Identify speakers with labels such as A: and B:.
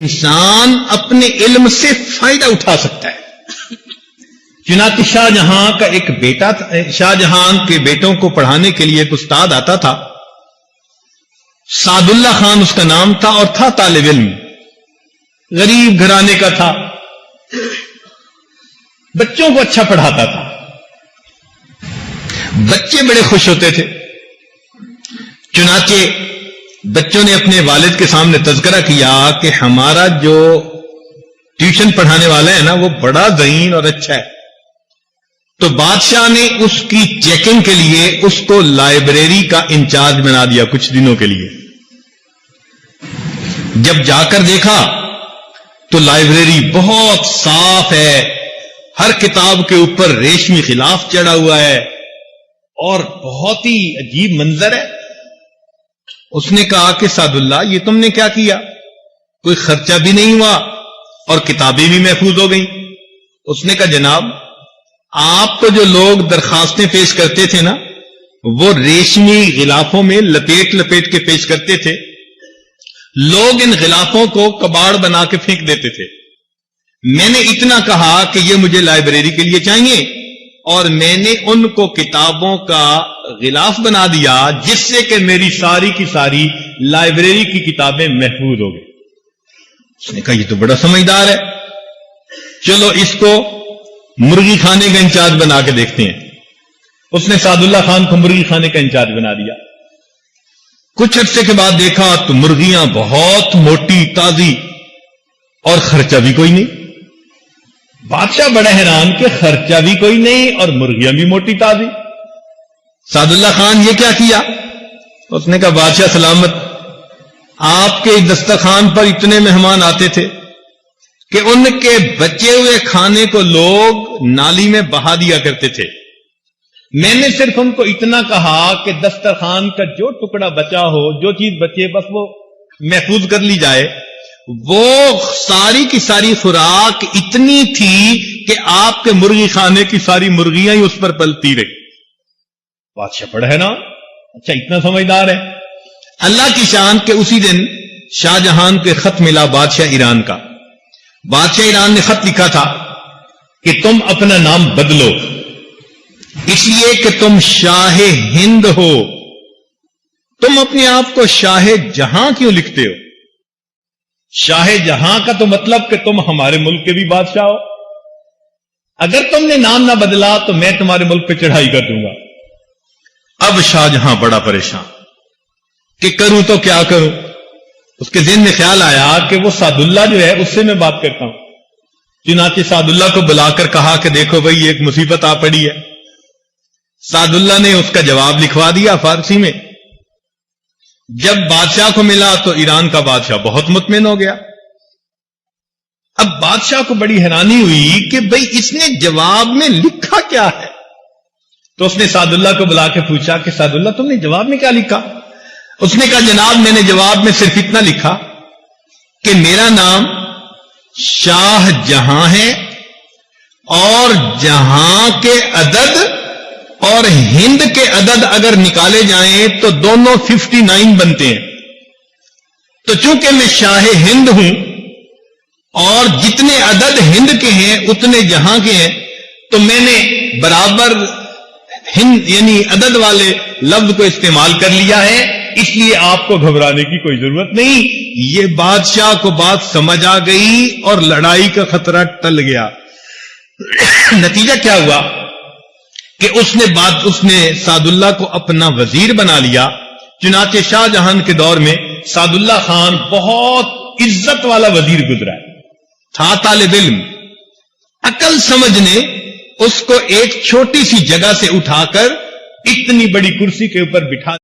A: انسان اپنے علم سے فائدہ اٹھا سکتا ہے۔ چنانچہ شاہ جہاں کے بیٹوں کو پڑھانے کے لیے ایک استاد آتا تھا، سعد اللہ خان اس کا نام تھا، اور تھا طالب علم، غریب گھرانے کا تھا، بچوں کو اچھا پڑھاتا تھا، بچے بڑے خوش ہوتے تھے۔ چنانچہ بچوں نے اپنے والد کے سامنے تذکرہ کیا کہ ہمارا جو ٹیوشن پڑھانے والا ہے نا وہ بڑا ذہین اور اچھا ہے، تو بادشاہ نے اس کی چیکنگ کے لیے اس کو لائبریری کا انچارج بنا دیا کچھ دنوں کے لیے۔ جب جا کر دیکھا تو لائبریری بہت صاف ہے، ہر کتاب کے اوپر ریشمی غلاف چڑھا ہوا ہے اور بہت ہی عجیب منظر ہے۔ اس نے کہا کہ سعد اللہ، یہ تم نے کیا کیا؟ کوئی خرچہ بھی نہیں ہوا اور کتابیں بھی محفوظ ہو گئیں۔ اس نے کہا جناب، آپ کو جو لوگ درخواستیں پیش کرتے تھے نا، وہ ریشمی غلافوں میں لپیٹ لپیٹ کے پیش کرتے تھے، لوگ ان غلافوں کو کباڑ بنا کے پھینک دیتے تھے۔ میں نے اتنا کہا کہ یہ مجھے لائبریری کے لیے چاہیے، اور میں نے ان کو کتابوں کا غلاف بنا دیا جس سے کہ میری ساری کی ساری لائبریری کی کتابیں محفوظ ہو گئی۔ اس نے کہا یہ تو بڑا سمجھدار ہے، چلو اس کو مرغی خانے کا انچارج بنا کے دیکھتے ہیں۔ اس نے سعد اللہ خان کو مرغی خانے کا انچارج بنا دیا۔ کچھ عرصے کے بعد دیکھا تو مرغیاں بہت موٹی تازی اور خرچہ بھی کوئی نہیں۔ بادشاہ بڑا حیران کہ خرچہ بھی کوئی نہیں اور مرغیاں بھی موٹی تازی۔ سعد اللہ خان یہ کیا کیا؟ اس نے کہا بادشاہ سلامت، آپ کے دسترخوان پر اتنے مہمان آتے تھے کہ ان کے بچے ہوئے کھانے کو لوگ نالی میں بہا دیا کرتے تھے۔ میں نے صرف ان کو اتنا کہا کہ دسترخوان کا جو ٹکڑا بچا ہو، جو چیز بچے، بس وہ محفوظ کر لی جائے۔ وہ ساری کی ساری خوراک اتنی تھی کہ آپ کے مرغی خانے کی ساری مرغیاں ہی اس پر پلتی رہی۔ بادشاہ پڑھے نا، اچھا اتنا سمجھدار ہے۔ اللہ کی شان کہ اسی دن شاہ جہاں کے خط ملا بادشاہ ایران کا۔ بادشاہ ایران نے خط لکھا تھا کہ تم اپنا نام بدلو، اس لیے کہ تم شاہ ہند ہو، تم اپنے آپ کو شاہ جہاں کیوں لکھتے ہو؟ شاہ جہاں کا تو مطلب کہ تم ہمارے ملک کے بھی بادشاہ ہو۔ اگر تم نے نام نہ بدلا تو میں تمہارے ملک پہ چڑھائی کر دوں گا۔ اب شاہ جہاں بڑا پریشان کہ کروں تو کیا کروں۔ اس کے ذہن میں خیال آیا کہ وہ سعد اللہ جو ہے اس سے میں بات کرتا ہوں۔ چنانچہ سعد اللہ کو بلا کر کہا کہ دیکھو بھائی ایک مصیبت آ پڑی ہے۔ سعد اللہ نے اس کا جواب لکھوا دیا فارسی میں۔ جب بادشاہ کو ملا تو ایران کا بادشاہ بہت مطمئن ہو گیا۔ اب بادشاہ کو بڑی حیرانی ہوئی کہ بھئی اس نے جواب میں لکھا کیا ہے۔ تو اس نے سعد اللہ کو بلا کے پوچھا کہ سعد اللہ تم نے جواب میں کیا لکھا؟ اس نے کہا جناب میں نے جواب میں صرف اتنا لکھا کہ میرا نام شاہ جہاں ہے، اور جہاں کے عدد اور ہند کے عدد اگر نکالے جائیں تو دونوں 59 بنتے ہیں۔ تو چونکہ میں شاہ ہند ہوں اور جتنے عدد ہند کے ہیں اتنے جہاں کے ہیں، تو میں نے برابر ہند یعنی عدد والے لفظ کو استعمال کر لیا ہے، اس لیے آپ کو گھبرانے کی کوئی ضرورت نہیں۔ یہ بادشاہ کو بات سمجھ آ گئی اور لڑائی کا خطرہ ٹل گیا۔ نتیجہ کیا ہوا کہ اس نے سعد اللہ کو اپنا وزیر بنا لیا۔ چنانچہ شاہ جہاں کے دور میں سعد اللہ خان بہت عزت والا وزیر گزرا ہے، تھا طالب علم، عقل سمجھ نے اس کو ایک چھوٹی سی جگہ سے اٹھا کر اتنی بڑی کرسی کے اوپر بٹھا